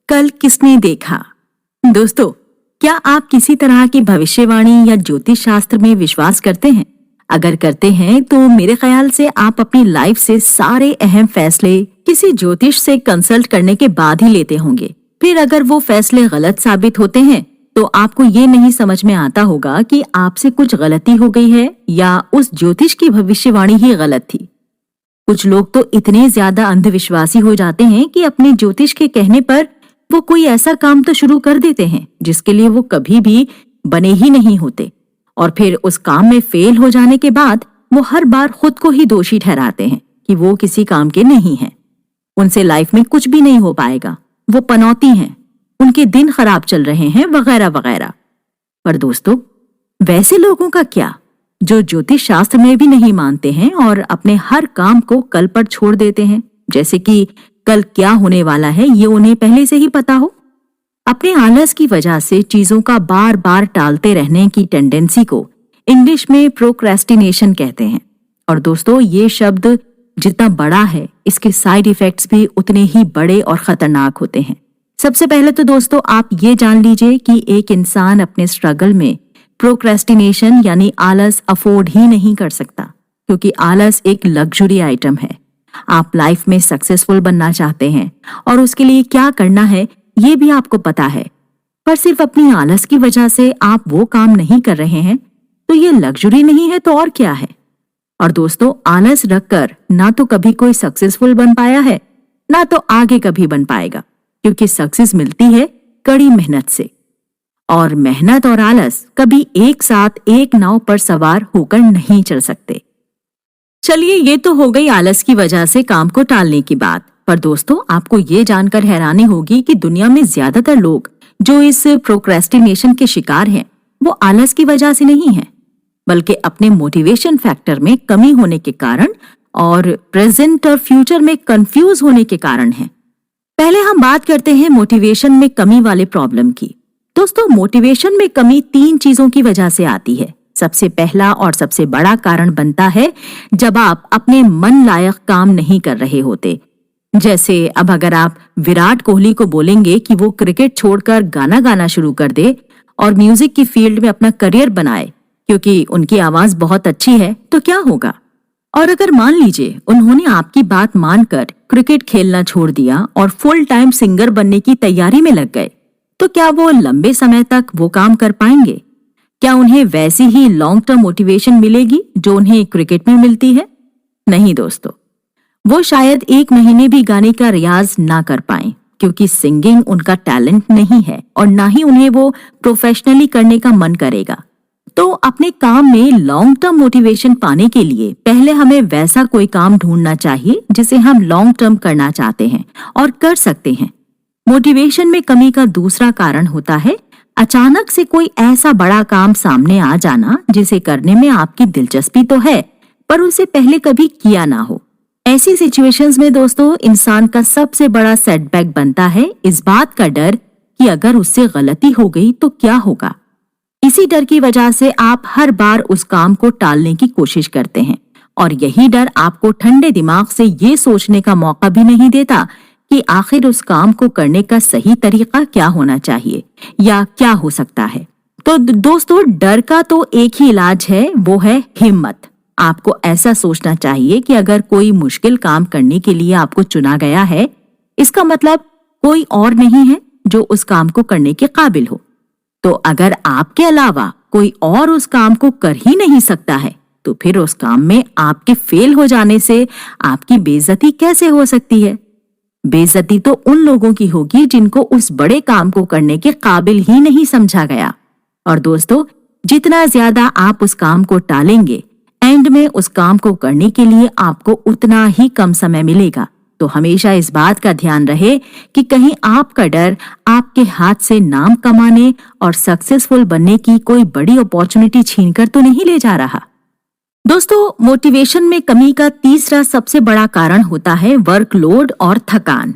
कल किसने देखा। दोस्तों, क्या आप किसी तरह की भविष्यवाणी या ज्योतिष शास्त्र में विश्वास करते हैं? अगर करते हैं तो मेरे ख्याल से आप अपनी लाइफ से सारे अहम फैसले किसी ज्योतिष से कंसल्ट करने के बाद ही लेते होंगे। फिर अगर वो फैसले गलत साबित होते हैं तो आपको ये नहीं समझ में आता होगा कि आपसे कुछ गलती हो गई है या उस ज्योतिष की भविष्यवाणी ही गलत थी। कुछ लोग तो इतने ज्यादा अंधविश्वासी हो जाते हैं कि अपने ज्योतिष के कहने पर वो कोई ऐसा काम तो शुरू कर देते हैं जिसके लिए वो कभी भी बने ही नहीं होते, और फिर उस काम में फेल हो जाने के बाद वो हर बार खुद को ही दोषी ठहराते हैं कि वो किसी काम के नहीं हैं। उनसे लाइफ में कुछ भी नहीं हो पाएगा, वो पनौती हैं, उनके दिन खराब चल रहे हैं, वगैरह वगैरह। पर दोस्तों, वैसे लोगों का क्या जो ज्योतिष शास्त्र में भी नहीं मानते हैं और अपने हर काम को कल पर छोड़ देते हैं, जैसे कि कल क्या होने वाला है ये उन्हें पहले से ही पता हो। अपने आलस की वजह से चीजों का बार बार टालते रहने की टेंडेंसी को इंग्लिश में प्रोक्रेस्टिनेशन कहते हैं। और दोस्तों, ये शब्द जितना बड़ा है, इसके साइड इफेक्ट्स भी उतने ही बड़े और खतरनाक होते हैं। सबसे पहले तो दोस्तों, आप ये जान लीजिए कि एक इंसान अपने स्ट्रगल में प्रोक्रेस्टिनेशन यानी आलस अफोर्ड ही नहीं कर सकता, क्योंकि आलस एक लग्जरी आइटम है। आप लाइफ में सक्सेसफुल बनना चाहते हैं और उसके लिए क्या करना है ये भी आपको पता है, पर सिर्फ अपनी आलस की वजह से आप वो काम नहीं कर रहे हैं तो ये लग्जरी नहीं है तो और क्या है। और दोस्तों, आलस रखकर ना तो कभी कोई सक्सेसफुल बन पाया है, ना तो आगे कभी बन पाएगा, क्योंकि सक्सेस मिलती है कड़ी मेहनत से, और मेहनत और आलस कभी एक साथ एक नाव पर सवार होकर नहीं चल सकते। चलिए, ये तो हो गई आलस की वजह से काम को टालने की बात। पर दोस्तों, आपको ये जानकर हैरानी होगी कि दुनिया में ज्यादातर लोग जो इस प्रोक्रेस्टिनेशन के शिकार हैं, वो आलस की वजह से नहीं है, बल्कि अपने मोटिवेशन फैक्टर में कमी होने के कारण और प्रेजेंट और फ्यूचर में कंफ्यूज होने के कारण है। पहले हम बात करते हैं मोटिवेशन में कमी वाले प्रॉब्लम की। दोस्तों, मोटिवेशन में कमी 3 चीजों की वजह से आती है। सबसे पहला और सबसे बड़ा कारण बनता है जब आप अपने मन लायक काम नहीं कर रहे होते। जैसे अब अगर आप विराट कोहली को बोलेंगे कि वो क्रिकेट छोड़कर गाना गाना शुरू कर दे और म्यूजिक की फील्ड में अपना करियर बनाए क्योंकि उनकी आवाज बहुत अच्छी है, तो क्या होगा? और अगर मान लीजिए उन्होंने आपकी बात मानकर क्रिकेट खेलना छोड़ दिया और फुल टाइम सिंगर बनने की तैयारी में लग गए, तो क्या वो लंबे समय तक वो काम कर पाएंगे? क्या उन्हें वैसी ही लॉन्ग टर्म मोटिवेशन मिलेगी जो उन्हें क्रिकेट में मिलती है? नहीं दोस्तों, वो शायद 1 महीने भी गाने का रियाज ना कर पाएं, क्योंकि सिंगिंग उनका टैलेंट नहीं है और ना ही उन्हें वो प्रोफेशनली करने का मन करेगा। तो अपने काम में लॉन्ग टर्म मोटिवेशन पाने के लिए पहले हमें वैसा कोई काम ढूंढना चाहिए जिसे हम लॉन्ग टर्म करना चाहते हैं और कर सकते हैं। मोटिवेशन में कमी का दूसरा कारण होता है अचानक से कोई ऐसा बड़ा काम सामने आ जाना जिसे करने में आपकी दिलचस्पी तो है, पर उसे पहले कभी किया ना हो। ऐसी सिचुएशंस में दोस्तों, इंसान का सबसे बड़ा सेटबैक बनता है इस बात का डर कि अगर उससे गलती हो गई तो क्या होगा। इसी डर की वजह से आप हर बार उस काम को टालने की कोशिश करते हैं, और यही डर आपको ठंडे दिमाग से ये सोचने का मौका भी नहीं देता कि आखिर उस काम को करने का सही तरीका क्या होना चाहिए या क्या हो सकता है। तो दोस्तों, डर का तो एक ही इलाज है, वो है हिम्मत। आपको ऐसा सोचना चाहिए कि अगर कोई मुश्किल काम करने के लिए आपको चुना गया है, इसका मतलब कोई और नहीं है जो उस काम को करने के काबिल हो। तो अगर आपके अलावा कोई और उस काम को कर ही नहीं सकता है, तो फिर उस काम में आपके फेल हो जाने से आपकी बेइज्जती कैसे हो सकती है? बेइज्जती तो उन लोगों की होगी जिनको उस बड़े काम को करने के काबिल ही नहीं समझा गया। और दोस्तों, जितना ज्यादा आप उस काम को टालेंगे, एंड में उस काम को करने के लिए आपको उतना ही कम समय मिलेगा। तो हमेशा इस बात का ध्यान रहे कि कहीं आपका डर आपके हाथ से नाम कमाने और सक्सेसफुल बनने की कोई बड़ी अपॉर्चुनिटी छीनकर तो नहीं ले जा रहा। दोस्तों, मोटिवेशन में कमी का तीसरा सबसे बड़ा कारण होता है वर्कलोड और थकान।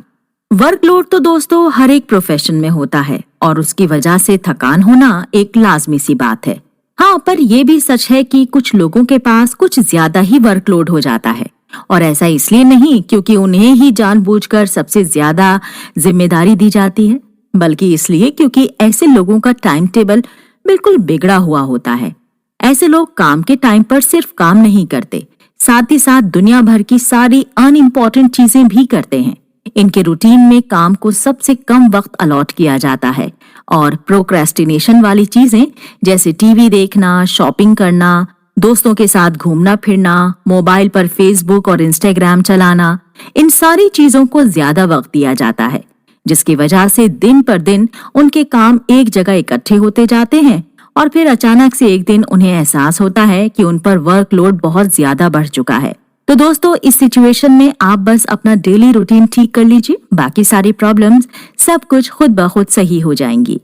वर्कलोड तो दोस्तों हर एक प्रोफेशन में होता है और उसकी वजह से थकान होना एक लाजमी सी बात है। हाँ, पर यह भी सच है कि कुछ लोगों के पास कुछ ज्यादा ही वर्कलोड हो जाता है और ऐसा इसलिए नहीं क्योंकि उन्हें ही जानबूझकर सबसे ज्यादा जिम्मेदारी दी जाती है, बल्कि इसलिए क्योंकि ऐसे लोगों का टाइम टेबल बिल्कुल बिगड़ा हुआ होता है। ऐसे लोग काम के टाइम पर सिर्फ काम नहीं करते, साथ ही साथ दुनिया भर की सारी अनइम्पॉर्टेंट चीजें भी करते हैं। इनके रूटीन में काम को सबसे कम वक्त अलॉट किया जाता है और प्रोक्रेस्टिनेशन वाली चीजें जैसे टीवी देखना, शॉपिंग करना, दोस्तों के साथ घूमना फिरना, मोबाइल पर फेसबुक और इंस्टाग्राम चलाना, इन सारी चीजों को ज्यादा वक्त दिया जाता है, जिसकी वजह से दिन पर दिन उनके काम एक जगह इकट्ठे होते जाते हैं और फिर अचानक से एक दिन उन्हें एहसास होता है कि उन पर वर्कलोड बहुत ज्यादा बढ़ चुका है। तो दोस्तों, इस सिचुएशन में आप बस अपना डेली रूटीन ठीक कर लीजिए, बाकी सारी प्रॉब्लम्स सब कुछ खुद ब खुद सही हो जाएंगी।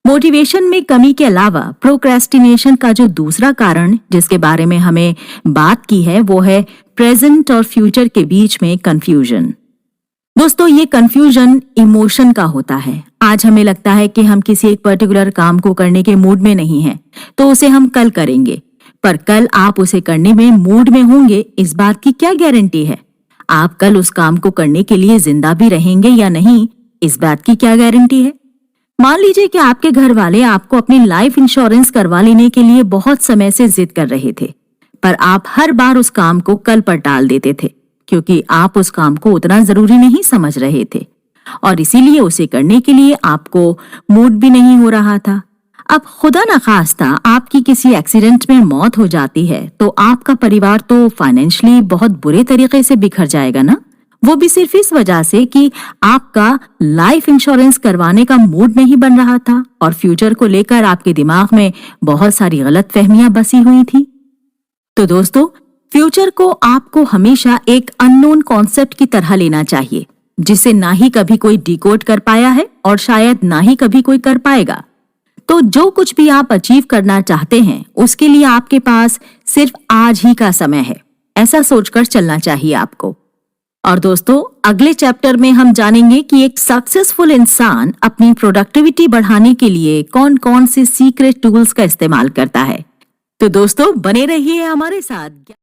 मोटिवेशन में कमी के अलावा प्रोक्रेस्टिनेशन का जो दूसरा कारण जिसके बारे में हमें बात की है वो है प्रेजेंट और फ्यूचर के बीच में कंफ्यूजन। दोस्तों, ये कंफ्यूजन इमोशन का होता है। आज हमें लगता है कि हम किसी एक पर्टिकुलर काम को करने के मूड में नहीं हैं, तो उसे हम कल करेंगे, पर कल आप उसे करने में मूड में होंगे इस बात की क्या गारंटी है? आप कल उस काम को करने के लिए जिंदा भी रहेंगे या नहीं, इस बात की क्या गारंटी है? मान लीजिए कि आपके घर वाले आपको अपनी लाइफ इंश्योरेंस करवा लेने के लिए बहुत समय से जिद कर रहे थे, पर आप हर बार उस काम को कल पर टाल देते थे क्योंकि आप उस काम को उतना जरूरी नहीं समझ रहे थे और इसीलिए उसे करने के लिए आपको मूड भी नहीं हो रहा था। अब खुदा न खास्ता आपकी किसी एक्सीडेंट में मौत हो जाती है तो आपका परिवार तो फाइनेंशियली बहुत बुरे तरीके से बिखर जाएगा ना, वो भी सिर्फ इस वजह से कि आपका लाइफ इंश्योरेंस करवाने का मूड नहीं बन रहा था और फ्यूचर को लेकर आपके दिमाग में बहुत सारी गलतफहमियां बसी हुई थी। तो दोस्तों, फ्यूचर को आपको हमेशा एक अननोन कॉन्सेप्ट की तरह लेना चाहिए, जिसे ना ही कभी कोई डिकोड कर पाया है और शायद ना ही कभी कोई कर पाएगा। तो जो कुछ भी आप अचीव करना चाहते हैं उसके लिए आपके पास सिर्फ आज ही का समय है, ऐसा सोचकर चलना चाहिए आपको। और दोस्तों, अगले चैप्टर में हम जानेंगे कि एक सक्सेसफुल इंसान अपनी प्रोडक्टिविटी बढ़ाने के लिए कौन कौन से सीक्रेट टूल्स का इस्तेमाल करता है। तो दोस्तों, बने रहिए हमारे साथ।